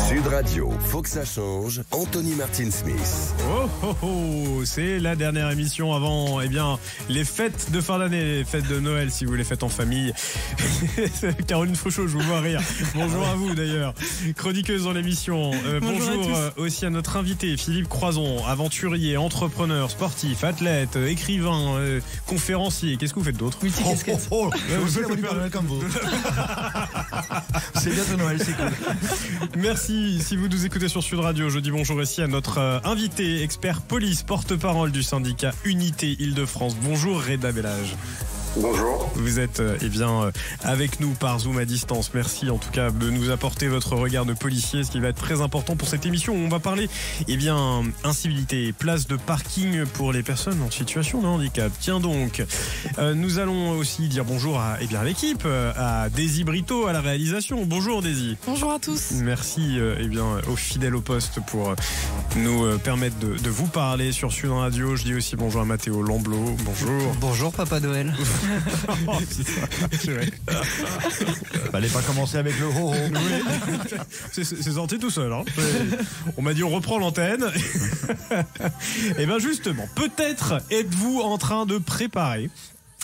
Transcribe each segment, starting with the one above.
Sud Radio, faut que ça change. Anthony Martin Smith. Oh oh oh, c'est la dernière émission avant les fêtes de fin d'année, les fêtes de Noël si vous les faites en famille. Caroline Frouchot, je vous vois rire. Bonjour à vous d'ailleurs, chroniqueuse dans l'émission. Bonjour aussi à notre invité Philippe Croison, aventurier, entrepreneur, sportif, athlète, écrivain, conférencier. Qu'est-ce que vous faites d'autre? Multicasquette. Vous faites la bonne Noël comme vous. C'est bientôt Noël, c'est cool. Merci. Si vous nous écoutez sur Sud Radio, je dis bonjour ici à notre invité, expert police, porte-parole du syndicat Unité Île-de-France. Bonjour Reda Bellage. Bonjour. Vous êtes avec nous par Zoom à distance. Merci en tout cas de nous apporter votre regard de policier, ce qui va être très important pour cette émission où on va parler incivilité, place de parking pour les personnes en situation de handicap. Tiens donc, nous allons aussi dire bonjour à l'équipe, à Daisy Brito à la réalisation. Bonjour Daisy. Bonjour à tous. Merci aux fidèles au poste pour nous permettre de vous parler sur Sud Radio. Je dis aussi bonjour à Mathéo Lamblot. Bonjour. Bonjour Papa Noël. C'est vrai. Fallait pas commencer avec le ho-ho. Oui. C'est sorti tout seul. Hein. On m'a dit on reprend l'antenne. Et bien justement, peut-être êtes-vous en train de préparer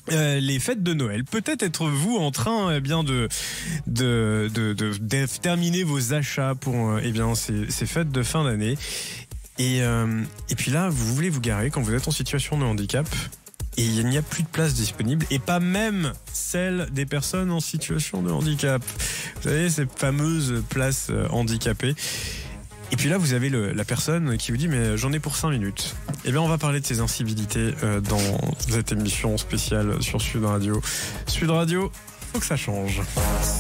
les fêtes de Noël. Peut-être êtes-vous en train de terminer vos achats pour ces fêtes de fin d'année. Et puis là, vous voulez vous garer quand vous êtes en situation de handicap. Et il n'y a plus de place disponible, et pas même celle des personnes en situation de handicap. Vous savez, ces fameuses places handicapées. Et puis là, vous avez la personne qui vous dit « mais j'en ai pour 5 minutes ». Eh bien, on va parler de ces incivilités dans cette émission spéciale sur Sud Radio. Sud Radio, faut que ça change.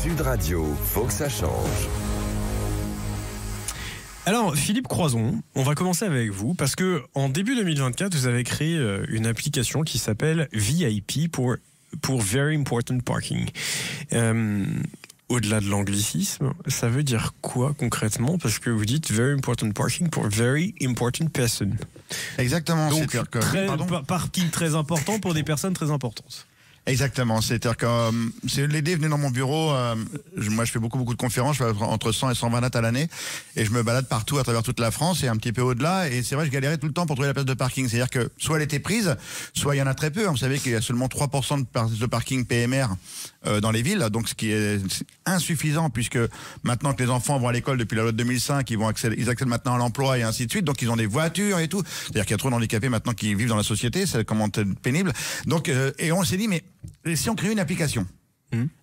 Sud Radio, faut que ça change. Alors, Philippe Croison, on va commencer avec vous parce que en début 2024, vous avez créé une application qui s'appelle VIP pour Very Important Parking. Au-delà de l'anglicisme, ça veut dire quoi concrètement? Parce que vous dites Very Important Parking pour Very Important Person. Exactement. Donc, parking très important pour des personnes très importantes. Exactement, c'est-à-dire que l'idée est venue dans mon bureau. Moi, je fais beaucoup de conférences, je fais entre 100 et 120 dates à l'année, et je me balade partout à travers toute la France et un petit peu au-delà. Et c'est vrai, je galérais tout le temps pour trouver la place de parking. C'est-à-dire que soit elle était prise, soit il y en a très peu. Vous savez qu'il y a seulement 3% de places de parking PMR dans les villes, donc ce qui est insuffisant puisque maintenant que les enfants vont à l'école depuis la loi de 2005, ils accèdent maintenant à l'emploi et ainsi de suite. Donc ils ont des voitures et tout. C'est-à-dire qu'il y a trop d'handicapés maintenant qui vivent dans la société, c'est comment être pénible. Donc et on s'est dit mais si on crée une application.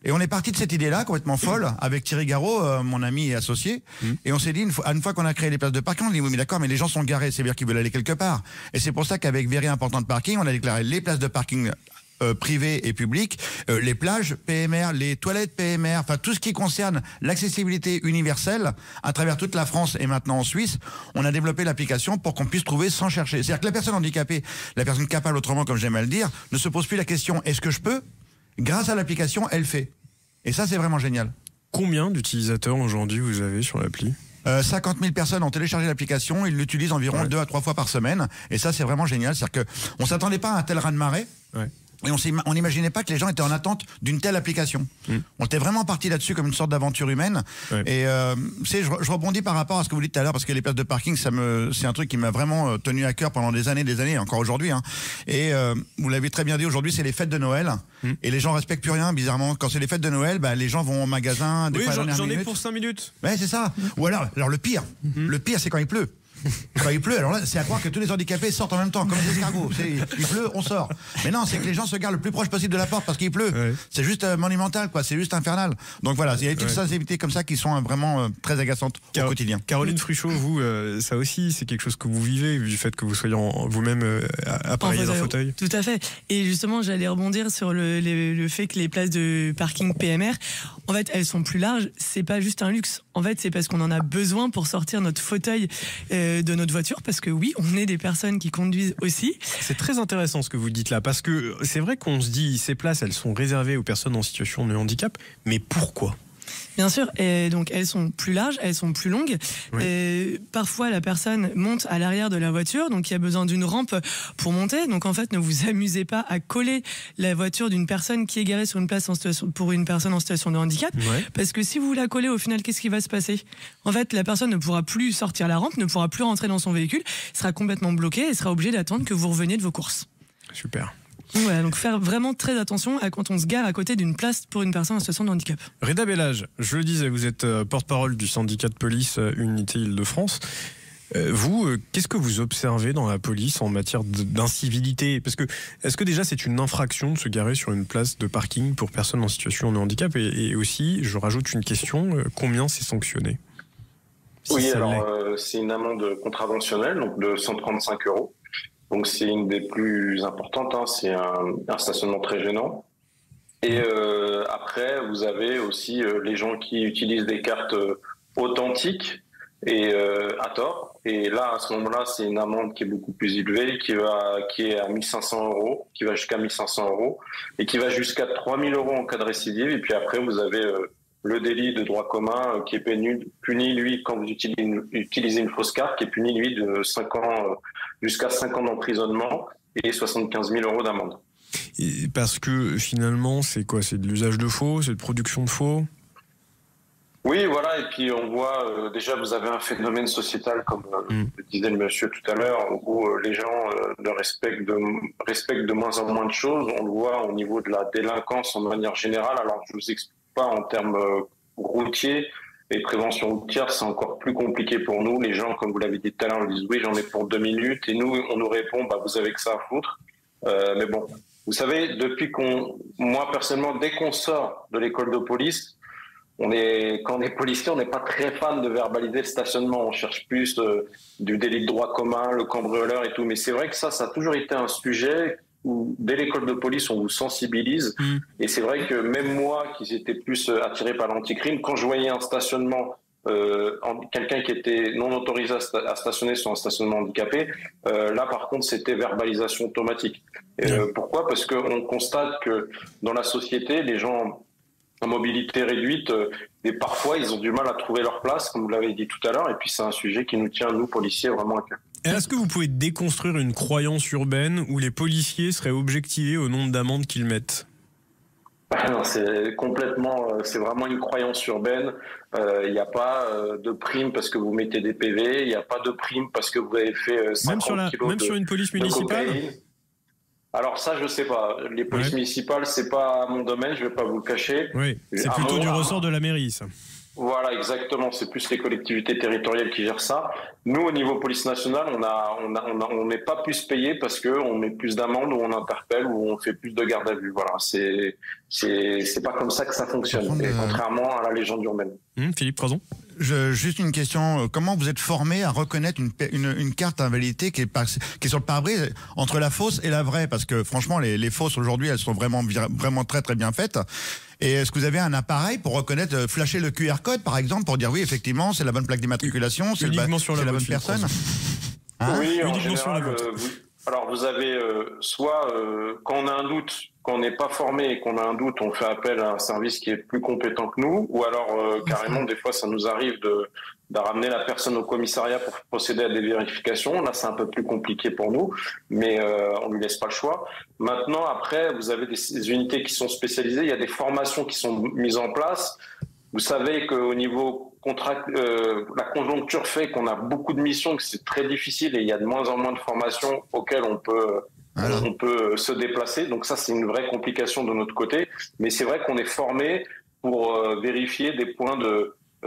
Et on est parti de cette idée-là, complètement folle, avec Thierry Garot, mon ami et associé. Et on s'est dit, une fois qu'on a créé les places de parking, on a dit, oui, mais d'accord, mais les gens sont garés, c'est-à-dire qu'ils veulent aller quelque part. Et c'est pour ça qu'avec Very Important Parking, on a déclaré les places de parking privées et publiques, les plages PMR, les toilettes PMR, enfin tout ce qui concerne l'accessibilité universelle à travers toute la France et maintenant en Suisse. On a développé l'application pour qu'on puisse trouver sans chercher. C'est-à-dire que la personne handicapée, la personne capable autrement, comme j'aime à le dire, ne se pose plus la question, est-ce que je peux? Grâce à l'application, elle fait. Et ça, c'est vraiment génial. Combien d'utilisateurs aujourd'hui vous avez sur l'appli? 50 000 personnes ont téléchargé l'application, ils l'utilisent environ 2 à 3 fois par semaine. Et ça, c'est vraiment génial. C'est-à-dire qu'on ne s'attendait pas à un tel raz-de-marée. Ouais. Et on n'imaginait pas que les gens étaient en attente d'une telle application. On était vraiment parti là-dessus comme une sorte d'aventure humaine. Ouais. Et je rebondis par rapport à ce que vous dites tout à l'heure, parce que les places de parking, c'est un truc qui m'a vraiment tenu à cœur pendant des années, encore aujourd'hui. Hein. Et vous l'avez très bien dit, aujourd'hui, c'est les fêtes de Noël. Et les gens respectent plus rien, bizarrement. Quand c'est les fêtes de Noël, les gens vont au magasin. Oui, j'en ai pour 5 minutes. Ouais, c'est ça. Ou alors le pire, c'est quand il pleut. Quand il pleut, alors là, c'est à croire que tous les handicapés sortent en même temps, comme les escargots. Il pleut, on sort. Mais non, c'est que les gens se garent le plus proche possible de la porte parce qu'il pleut. Ouais. C'est juste monumental, quoi. C'est juste infernal. Donc voilà, il y a toutes ces activités comme ça qui sont vraiment très agaçantes au quotidien. Caroline Frouchot, vous, ça aussi, c'est quelque chose que vous vivez du fait que vous soyez vous-même appareillé d'un fauteuil. Tout à fait. Et justement, j'allais rebondir sur le fait que les places de parking PMR, en fait, elles sont plus larges. C'est pas juste un luxe. En fait, c'est parce qu'on en a besoin pour sortir notre fauteuil de notre voiture, parce que oui, on est des personnes qui conduisent aussi. C'est très intéressant ce que vous dites là, parce que c'est vrai qu'on se dit ces places, elles sont réservées aux personnes en situation de handicap, mais pourquoi ? Bien sûr, et donc elles sont plus larges, elles sont plus longues. Oui. Et parfois, la personne monte à l'arrière de la voiture, donc il y a besoin d'une rampe pour monter. Donc en fait, ne vous amusez pas à coller la voiture d'une personne qui est garée sur une place pour une personne en situation de handicap, parce que si vous la collez, au final, qu'est-ce qui va se passer ? En fait, la personne ne pourra plus sortir la rampe, ne pourra plus rentrer dans son véhicule, sera complètement bloquée et sera obligée d'attendre que vous reveniez de vos courses. Super. Voilà, donc faire vraiment très attention à quand on se gare à côté d'une place pour une personne en situation de handicap. Reda Bellage, je le disais, vous êtes porte-parole du syndicat de police Unité Île-de-France. Vous, qu'est-ce que vous observez dans la police en matière d'incivilité ? Parce que, est-ce que déjà c'est une infraction de se garer sur une place de parking pour personnes en situation de handicap ? Et aussi, je rajoute une question, combien c'est sanctionné ? Oui, alors c'est une amende contraventionnelle, donc de 135 €. Donc c'est une des plus importantes, hein. C'est un stationnement très gênant. Et après, vous avez aussi les gens qui utilisent des cartes authentiques et à tort. Et là, à ce moment-là, c'est une amende qui est beaucoup plus élevée, qui est à 1 500 €, qui va jusqu'à 1 500 € et qui va jusqu'à 3 000 € en cas de récidive. Et puis après, vous avez le délit de droit commun qui est puni, lui, quand vous utilisez une fausse carte, qui est puni, lui, de 5 ans jusqu'à 5 ans d'emprisonnement et 75 000 € d'amende. Et parce que finalement, c'est quoi ? C'est de l'usage de faux ? C'est de production de faux ? Oui, voilà. Et puis on voit, déjà, vous avez un phénomène sociétal, comme le disait le monsieur tout à l'heure, où les gens respectent de moins en moins de choses. On le voit au niveau de la délinquance en manière générale. Alors, je vous explique pas en termes routiers et prévention routière, c'est encore plus compliqué pour nous. Les gens, comme vous l'avez dit tout à l'heure, disent oui, j'en ai pour 2 minutes, et nous, on nous répond, vous avez que ça à foutre. Mais bon, vous savez, moi personnellement, dès qu'on sort de l'école de police, quand on est policier, on n'est pas très fan de verbaliser le stationnement. On cherche plus du délit de droit commun, le cambrioleur et tout. Mais c'est vrai que ça a toujours été un sujet où, dès l'école de police, on vous sensibilise. Et c'est vrai que même moi, qui étais plus attiré par l'anticrime, quand je voyais un stationnement, quelqu'un qui était non autorisé à stationner sur un stationnement handicapé, là, par contre, c'était verbalisation automatique. Pourquoi ? Parce qu'on constate que dans la société, les gens en mobilité réduite, et parfois, ils ont du mal à trouver leur place, comme vous l'avez dit tout à l'heure. Et puis, c'est un sujet qui nous tient, nous, policiers, vraiment à cœur. Est-ce que vous pouvez déconstruire une croyance urbaine où les policiers seraient objectivés au nombre d'amendes qu'ils mettent ? Non, c'est vraiment une croyance urbaine. Il n'y a pas de prime parce que vous mettez des PV, il n'y a pas de prime parce que vous avez fait 50 kilos même sur une police municipale ? Alors ça, je sais pas. Les polices municipales, c'est pas mon domaine, je vais pas vous le cacher. Oui, c'est plutôt du ressort de la mairie, ça. Voilà, exactement. C'est plus les collectivités territoriales qui gèrent ça. Nous, au niveau police nationale, on n'est pas plus payé parce que on met plus d'amendes, ou on interpelle, ou on fait plus de garde à vue. Voilà, c'est pas comme ça que ça fonctionne. Contrairement à la légende urbaine. Philippe Crozon. Juste une question, comment vous êtes formé à reconnaître une carte invalidité qui est sur le pare-brise entre la fausse et la vraie? Parce que franchement, les fausses aujourd'hui, elles sont vraiment très très bien faites. Et est-ce que vous avez un appareil pour reconnaître, flasher le QR code par exemple, pour dire oui, effectivement, c'est la bonne plaque d'immatriculation, c'est la bonne personne? Oui, en uniquement sur la général, vôtre. alors vous avez soit quand on a un doute, quand on n'est pas formé et qu'on a un doute, on fait appel à un service qui est plus compétent que nous, ou alors carrément des fois ça nous arrive de ramener la personne au commissariat pour procéder à des vérifications. Là c'est un peu plus compliqué pour nous, mais on lui laisse pas le choix. Maintenant après vous avez des unités qui sont spécialisées, il y a des formations qui sont mises en place. Vous savez qu'au niveau la conjoncture fait qu'on a beaucoup de missions, que c'est très difficile et il y a de moins en moins de formations auxquelles on peut se déplacer. Donc ça, c'est une vraie complication de notre côté. Mais c'est vrai qu'on est formé pour vérifier des points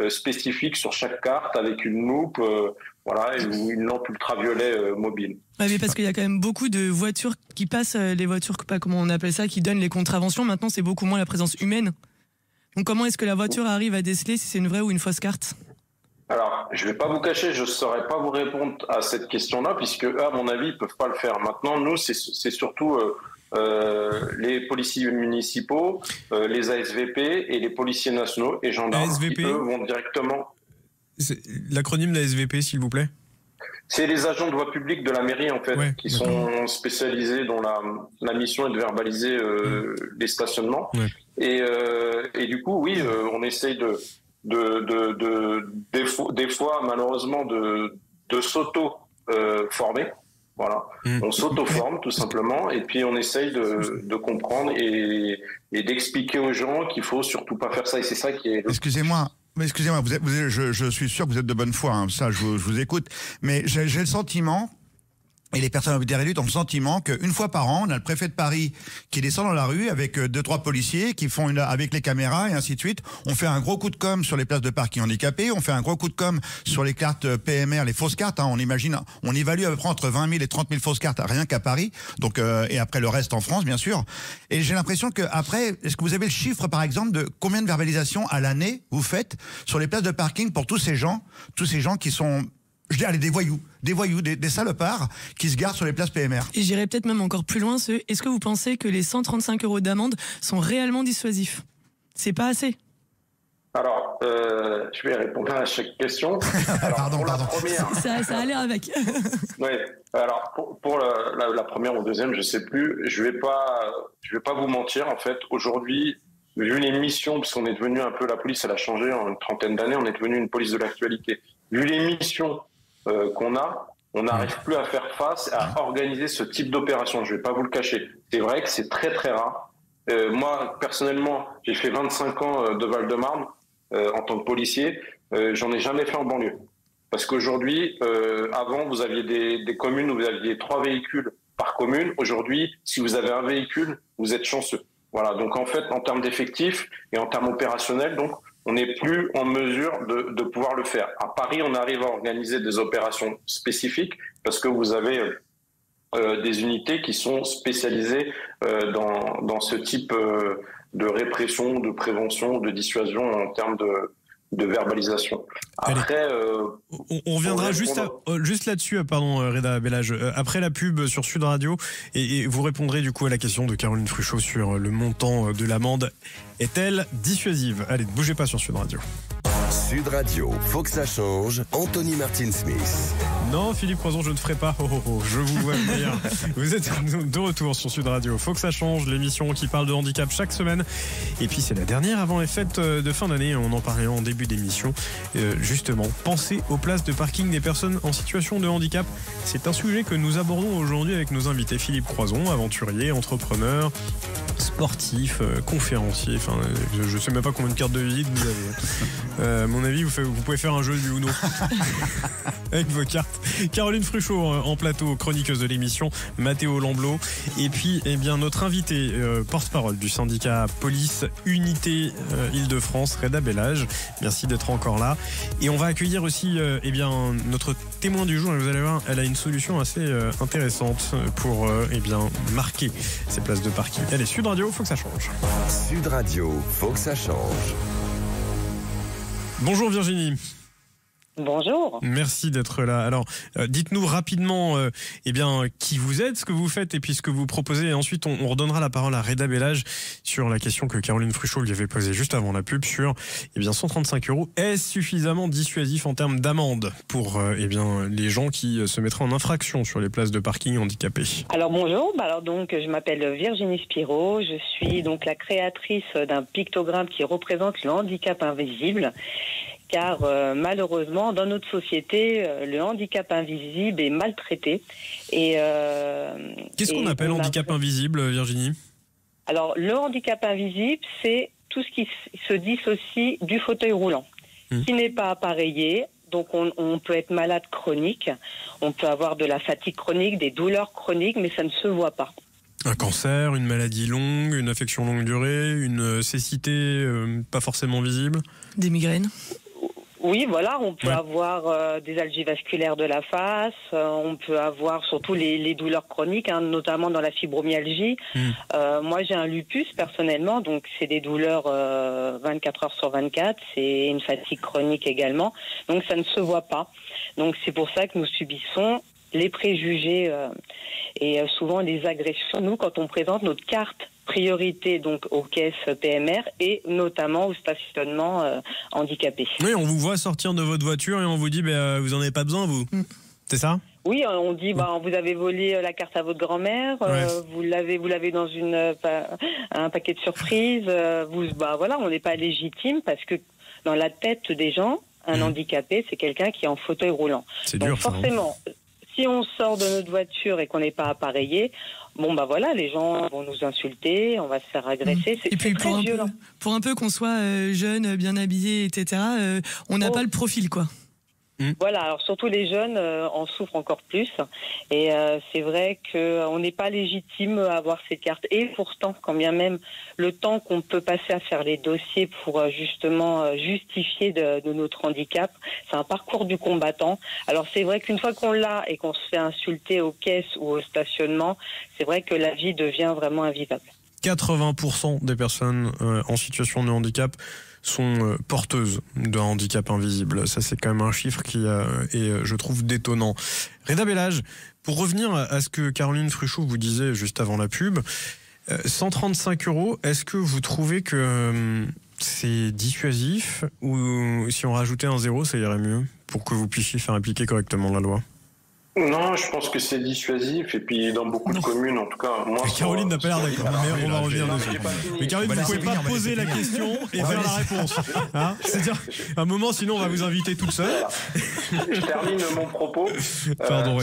spécifiques sur chaque carte avec une loupe, ou une lampe ultraviolet mobile. Ouais, mais parce qu'il y a quand même beaucoup de voitures qui passent, les voitures, pas comment on appelle ça, qui donnent les contraventions. Maintenant, c'est beaucoup moins la présence humaine. Donc comment est-ce que la voiture arrive à déceler si c'est une vraie ou une fausse carte ? Alors, je ne vais pas vous cacher, je ne saurais pas vous répondre à cette question-là, puisque à mon avis, ils ne peuvent pas le faire. Maintenant, nous, c'est surtout les policiers municipaux, les ASVP et les policiers nationaux et gendarmes ASVP, qui, eux, vont directement... L'acronyme de la SVP, s'il vous plaît. C'est les agents de voie publique de la mairie, en fait, qui sont spécialisés dans la mission est de verbaliser les stationnements. Ouais. Et du coup, oui, on essaye des fois, malheureusement, de s'auto-former. Voilà. On s'auto-forme, tout simplement, et puis on essaye de comprendre et d'expliquer aux gens qu'il faut surtout pas faire ça, et c'est ça qui est... Excusez-moi, je suis sûr que vous êtes de bonne foi, hein, ça, je vous écoute, mais j'ai le sentiment... Et les personnes à mobilité réduite ont le sentiment qu'une fois par an, on a le préfet de Paris qui descend dans la rue avec 2-3 policiers qui font avec les caméras et ainsi de suite. On fait un gros coup de com' sur les places de parking handicapés. On fait un gros coup de com' sur les cartes PMR, les fausses cartes. Hein. On évalue à peu près entre 20 000 et 30 000 fausses cartes rien qu'à Paris. Donc, et après le reste en France, bien sûr. Et j'ai l'impression que après, est-ce que vous avez le chiffre, par exemple, de combien de verbalisations à l'année vous faites sur les places de parking pour tous ces gens qui sont... Je dis, allez, des voyous, des salopards qui se garent sur les places PMR. Et j'irais peut-être même encore plus loin, est-ce que vous pensez que les 135 € d'amende sont réellement dissuasifs? C'est pas assez. Alors, je vais répondre à chaque question. Alors, pardon. La première, ça a l'air avec. Oui. Alors, pour la première ou deuxième, je sais plus. Je vais pas vous mentir. En fait, aujourd'hui, vu les missions, puisqu'on est devenu un peu, la police, elle a changé en une trentaine d'années, on est devenu une police de l'actualité. Vu les missions qu'on a, on n'arrive plus à faire face, à organiser ce type d'opération. Je ne vais pas vous le cacher. C'est vrai que c'est très très rare. Moi, personnellement, j'ai fait 25 ans de Val-de-Marne en tant que policier. J'en ai jamais fait en banlieue. Parce qu'aujourd'hui, avant, vous aviez des communes où vous aviez 3 véhicules par commune. Aujourd'hui, si vous avez un véhicule, vous êtes chanceux. Voilà. Donc en fait, en termes d'effectifs et en termes opérationnels, donc on n'est plus en mesure de pouvoir le faire. À Paris, on arrive à organiser des opérations spécifiques parce que vous avez des unités qui sont spécialisées dans ce type de répression, de prévention, de dissuasion en termes de verbalisation. Après, on reviendra juste là-dessus, pardon, Reda Bellage, après la pub sur Sud Radio, et vous répondrez du coup à la question de Caroline Fruchot sur le montant de l'amende. Est-elle dissuasive? Allez, ne bougez pas sur Sud Radio. Sud Radio, faut que ça change. Anthony Martin Smith. Non, Philippe Croison, je ne ferai pas. Je vous vois venir. Vous êtes de retour sur Sud Radio. Faut que ça change, l'émission qui parle de handicap chaque semaine. Et puis c'est la dernière avant les fêtes de fin d'année. On en parlait en début d'émission. Justement, pensez aux places de parking des personnes en situation de handicap. C'est un sujet que nous abordons aujourd'hui avec nos invités. Philippe Croison, aventurier, entrepreneur, sportif, conférencier. Enfin, je sais même pas combien de cartes de visite vous avez. À mon avis, vous pouvez faire un jeu du Uno avec vos cartes. Caroline Fruchot en plateau, chroniqueuse de l'émission, Mathéo Lamblot, et puis notre invité porte-parole du syndicat Police Unité Île-de-France, Reda Bellage. Merci d'être encore là. Et on va accueillir aussi notre témoin du jour. Et vous allez voir, elle a une solution assez intéressante pour marquer ces places de parking. Allez, Sud Radio, faut que ça change. Sud Radio, faut que ça change. Bonjour Virginie. Bonjour. Merci d'être là. Alors, dites-nous rapidement qui vous êtes, ce que vous faites et puis ce que vous proposez. Et ensuite, on redonnera la parole à Reda Bellage sur la question que Caroline Fruchot lui avait posée juste avant la pub sur 135 €. Est-ce suffisamment dissuasif en termes d'amende pour les gens qui se mettraient en infraction sur les places de parking handicapées? Alors bonjour. Je m'appelle Virginie Spiro. Je suis donc la créatrice d'un pictogramme qui représente le handicap invisible. Car malheureusement, dans notre société, le handicap invisible est maltraité. Qu'est-ce qu'on appelle handicap invisible, Virginie? Alors, le handicap invisible, c'est tout ce qui se dissocie du fauteuil roulant, qui n'est pas appareillé. Donc, on peut être malade chronique, on peut avoir de la fatigue chronique, des douleurs chroniques, mais ça ne se voit pas. Un cancer, une maladie longue, une affection longue durée, une cécité pas forcément visible? Des migraines? Oui, voilà, on peut avoir des algies vasculaires de la face, on peut avoir surtout les douleurs chroniques, notamment dans la fibromyalgie. Moi, j'ai un lupus personnellement, donc c'est des douleurs 24 heures sur 24, c'est une fatigue chronique également, donc ça ne se voit pas. Donc c'est pour ça que nous subissons les préjugés et souvent les agressions. Nous, quand on présente notre carte priorité donc aux caisses PMR et notamment au stationnement handicapé. Oui, on vous voit sortir de votre voiture et on vous dit vous en avez pas besoin, vous. C'est ça? Oui, on dit, vous avez volé la carte à votre grand-mère, vous l'avez dans un paquet de surprises. On n'est pas légitime parce que dans la tête des gens, un handicapé, c'est quelqu'un qui est en fauteuil roulant. C'est donc dur, forcément, si on sort de notre voiture et qu'on n'est pas appareillé, les gens vont nous insulter, on va se faire agresser. Et puis très violent. Pour un peu qu'on soit jeune, bien habillé, etc., on n'a pas le profil, quoi. Voilà, alors surtout les jeunes en souffrent encore plus et c'est vrai qu'on n'est pas légitime à avoir ces cartes et pourtant quand bien même le temps qu'on peut passer à faire les dossiers pour justement justifier de notre handicap, c'est un parcours du combattant. Alors c'est vrai qu'une fois qu'on l'a et qu'on se fait insulter aux caisses ou au stationnement, c'est vrai que la vie devient vraiment invivable. 80% des personnes en situation de handicap sont porteuses d'un handicap invisible. Ça, c'est quand même un chiffre qui est, je trouve, détonnant. Reda Bellage, pour revenir à ce que Caroline Fruchot vous disait juste avant la pub, 135 €, est-ce que vous trouvez que c'est dissuasif ou si on rajoutait un 0, ça irait mieux pour que vous puissiez faire appliquer correctement la loi ? Non, je pense que c'est dissuasif et puis dans beaucoup de communes, en tout cas. Moi, Caroline n'a pas l'air d'accord, mais on va revenir dessus. Mais Caroline, vous ne pouvez pas poser la question et faire la réponse. Hein, c'est-à-dire, un moment, sinon on va vous inviter toute seule. Je termine mon propos. Pardon,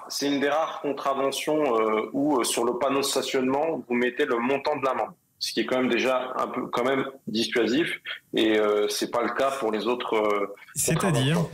c'est une des rares contraventions où sur le panneau de stationnement, vous mettez le montant de l'amende. Ce qui est quand même déjà un peu quand même dissuasif et c'est pas le cas pour les autres. C'est-à-dire.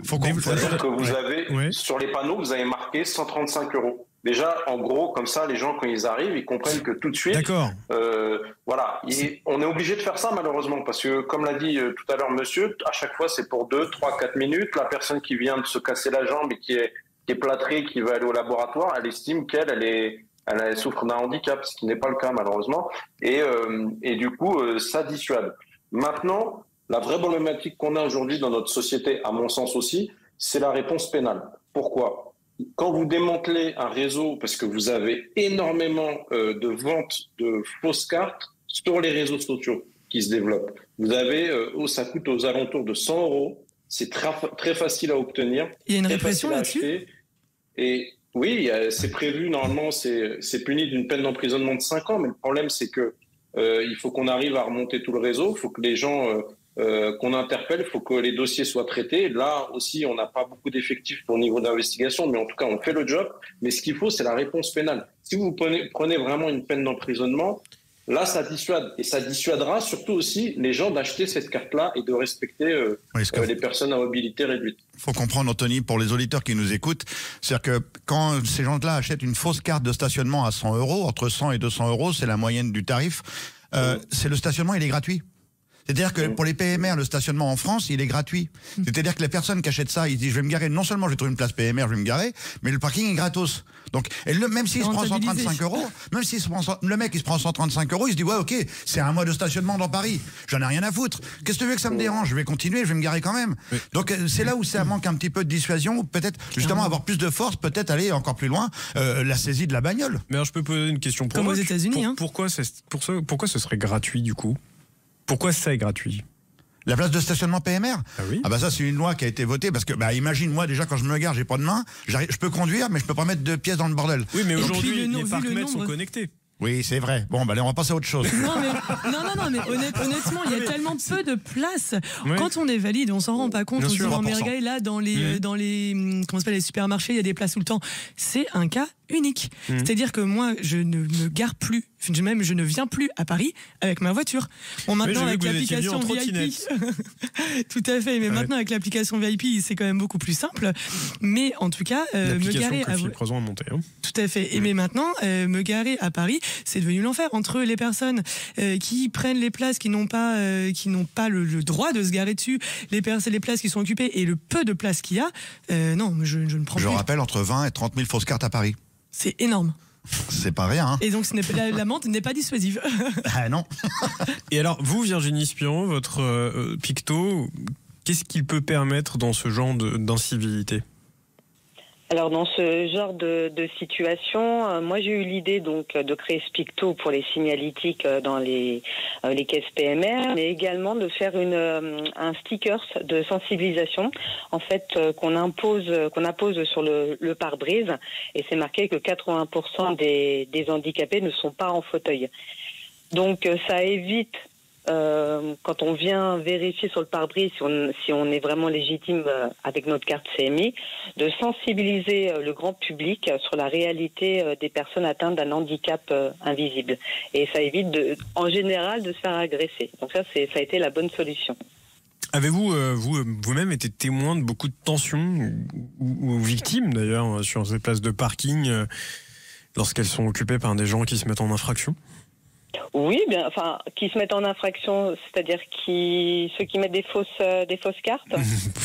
C'est-à-dire que vous avez, sur les panneaux, vous avez marqué 135 €. Déjà, en gros, comme ça, les gens, quand ils arrivent, ils comprennent que tout de suite, on est obligé de faire ça, malheureusement, parce que, comme l'a dit tout à l'heure monsieur, à chaque fois, c'est pour 2, 3, 4 minutes. La personne qui vient de se casser la jambe et qui est plâtrée, qui va aller au laboratoire, elle estime elle souffre d'un handicap, ce qui n'est pas le cas, malheureusement. Et du coup, ça dissuade. Maintenant, la vraie problématique qu'on a aujourd'hui dans notre société, à mon sens aussi, c'est la réponse pénale. Pourquoi ? Quand vous démantelez un réseau, parce que vous avez énormément de ventes de fausses cartes sur les réseaux sociaux qui se développent, vous avez, ça coûte aux alentours de 100 €, c'est très facile à obtenir. Il y a une répression là-dessus ? Et oui, c'est prévu, normalement, c'est puni d'une peine d'emprisonnement de 5 ans, mais le problème, c'est que il faut qu'on arrive à remonter tout le réseau, il faut que les gens... qu'on interpelle, il faut que les dossiers soient traités. Là aussi, on n'a pas beaucoup d'effectifs pour le niveau d'investigation, mais en tout cas, on fait le job. Mais ce qu'il faut, c'est la réponse pénale. Si vous prenez vraiment une peine d'emprisonnement, là, ça dissuade. Et ça dissuadera surtout aussi les gens d'acheter cette carte-là et de respecter les personnes à mobilité réduite. Il faut comprendre, Anthony, pour les auditeurs qui nous écoutent, c'est-à-dire que quand ces gens-là achètent une fausse carte de stationnement à 100 €, entre 100 et 200 €, c'est la moyenne du tarif, c'est le stationnement, il est gratuit. C'est-à-dire que pour les PMR, le stationnement en France, il est gratuit. C'est-à-dire que les personnes qui achètent ça, ils se disent, je vais me garer, non seulement je vais trouver une place PMR, je vais me garer, mais le parking est gratos. Donc, même s'il se prend 135 €, même si le mec il se prend 135 €, il se dit, ouais, ok, c'est un mois de stationnement dans Paris, j'en ai rien à foutre. Qu'est-ce que tu veux que ça me dérange ? Je vais continuer, je vais me garer quand même. Oui. Donc, c'est là où ça manque un petit peu de dissuasion, ou peut-être, justement, avoir plus de force, peut-être aller encore plus loin, la saisie de la bagnole. Mais alors, je peux poser une question comme aux États-Unis. Pourquoi ce serait gratuit, du coup ? Pourquoi ça est gratuit ? La place de stationnement PMR ? Ah oui. Ah bah ça, c'est une loi qui a été votée parce que, imagine, moi, déjà, quand je me gare, j'ai pas de main, je peux conduire, mais je peux pas mettre 2 pièces dans le bordel. Oui, mais aujourd'hui, les parcs-mètres sont connectés. Oui, c'est vrai. Bon, on va passer à autre chose. Non, mais honnêtement, il y a tellement peu de place. Oui. Quand on est valide, on s'en rend pas compte. On se dit, mais regarde, là, dans les comment s'appelle, les supermarchés, il y a des places tout le temps. C'est un cas unique. C'est-à-dire que moi, je ne me gare plus, même je ne viens plus à Paris avec ma voiture. Bon, maintenant, avec l'application VIP. Tout à fait. Mais maintenant, avec l'application VIP, c'est quand même beaucoup plus simple. Mais en tout cas, me garer à Tout à fait. Et mais maintenant, me garer à Paris, c'est devenu l'enfer entre les personnes qui prennent les places qui n'ont pas le droit de se garer dessus, les places qui sont occupées et le peu de places qu'il y a. Non, je ne prends plus. Je rappelle, entre 20 et 30 000 fausses cartes à Paris. C'est énorme. C'est pas rien. Hein. Et donc l'amende n'est pas dissuasive. Ah non. Et alors, vous, Virginie Spiron, votre picto, qu'est-ce qu'il peut permettre dans ce genre d'incivilité ? Alors dans ce genre de situation, moi j'ai eu l'idée donc de créer Spicto pour les signalétiques dans les caisses PMR, mais également de faire un sticker de sensibilisation en fait qu'on appose sur le pare-brise, et c'est marqué que 80% des handicapés ne sont pas en fauteuil. Donc ça évite quand on vient vérifier sur le pare-brise si on est vraiment légitime avec notre carte CMI, de sensibiliser le grand public sur la réalité des personnes atteintes d'un handicap invisible. Et ça évite en général de se faire agresser. Donc ça a été la bonne solution. Avez-vous vous-même été témoin de beaucoup de tensions ou victimes d'ailleurs sur ces places de parking lorsqu'elles sont occupées par des gens qui se mettent en infraction ? Oui, qui se mettent en infraction, c'est-à-dire ceux qui mettent des fausses cartes.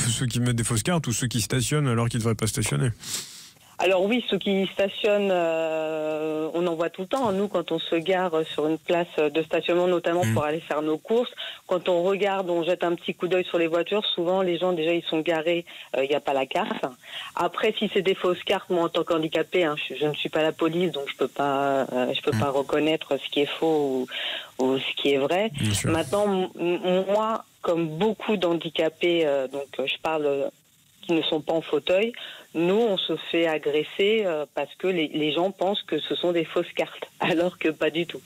Ceux qui mettent des fausses cartes ou ceux qui stationnent alors qu'ils ne devraient pas stationner. Alors oui, ceux qui stationnent, on en voit tout le temps. Nous, quand on se gare sur une place de stationnement, notamment pour aller faire nos courses, quand on regarde, on jette un petit coup d'œil sur les voitures, souvent les gens déjà ils sont garés, il n'y a pas la carte. Après, si c'est des fausses cartes, moi en tant qu'handicapé, je ne suis pas la police, donc je peux pas reconnaître ce qui est faux ou ce qui est vrai. Maintenant, moi, comme beaucoup d'handicapés, donc je parle qui ne sont pas en fauteuil, nous, on se fait agresser parce que les gens pensent que ce sont des fausses cartes, alors que pas du tout.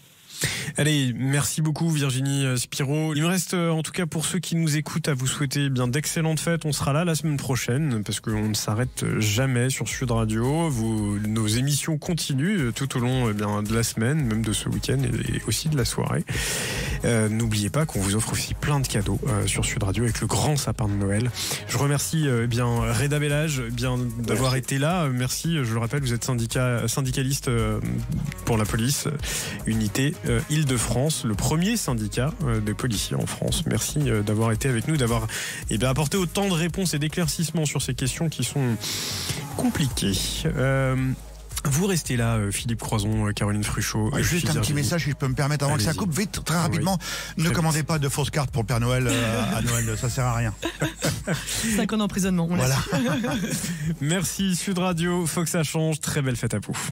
Allez, merci beaucoup Virginie Spiro. Il me reste en tout cas pour ceux qui nous écoutent à vous souhaiter bien d'excellentes fêtes. On sera là la semaine prochaine parce qu'on ne s'arrête jamais sur Sud Radio. Nos émissions continuent tout au long de la semaine, même de ce week-end et aussi de la soirée. N'oubliez pas qu'on vous offre aussi plein de cadeaux sur Sud Radio avec le grand sapin de Noël. Je remercie Reda Bellage d'avoir été là. Merci, je le rappelle, vous êtes syndicaliste pour la police, unité Île-de-France, le premier syndicat des policiers en France. Merci d'avoir été avec nous, d'avoir apporté autant de réponses et d'éclaircissements sur ces questions qui sont compliquées. Vous restez là, Philippe Croison, Caroline Fruchot. Juste un petit message, si je peux me permettre, avant que ça coupe, vite, très rapidement. Oui. Ne commandez pas de fausses cartes pour le Père Noël à Noël, ça sert à rien. 5 ans d'emprisonnement, on voilà. Merci Sud Radio, faut que ça change. Très belle fête à vous.